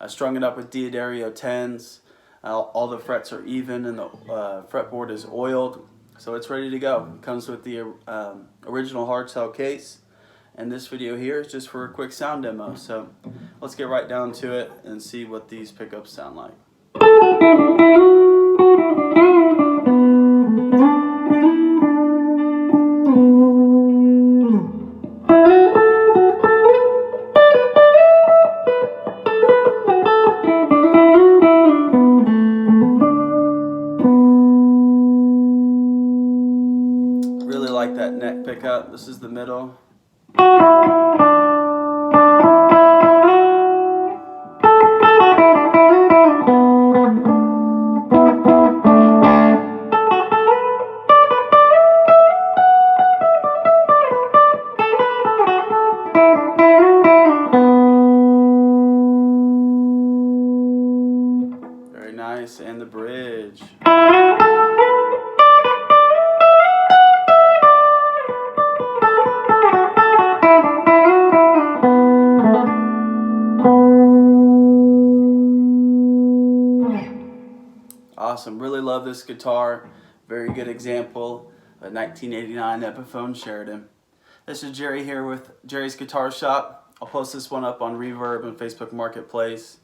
I strung it up with D'Addario 10s. All the frets are even and the fretboard is oiled, so it's ready to go. It comes with the original hard shell case, and this video here is just for a quick sound demo. So let's get right down to it and see what these pickups sound like. Really like that neck pickup. This is the middle. Very nice, and the bridge. Awesome, really love this guitar. Very good example, a 1989 Epiphone Sheraton. This is Jerry here with Jerry's Guitar Shop. I'll post this one up on Reverb and Facebook Marketplace.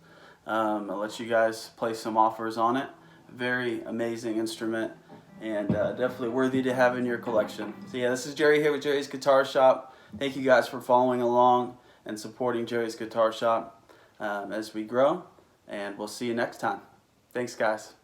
I'll let you guys place some offers on it. Very amazing instrument, and definitely worthy to have in your collection. So yeah, this is Jerry here with Jerry's Guitar Shop. Thank you guys for following along and supporting Jerry's Guitar Shop as we grow, and we'll see you next time. Thanks guys.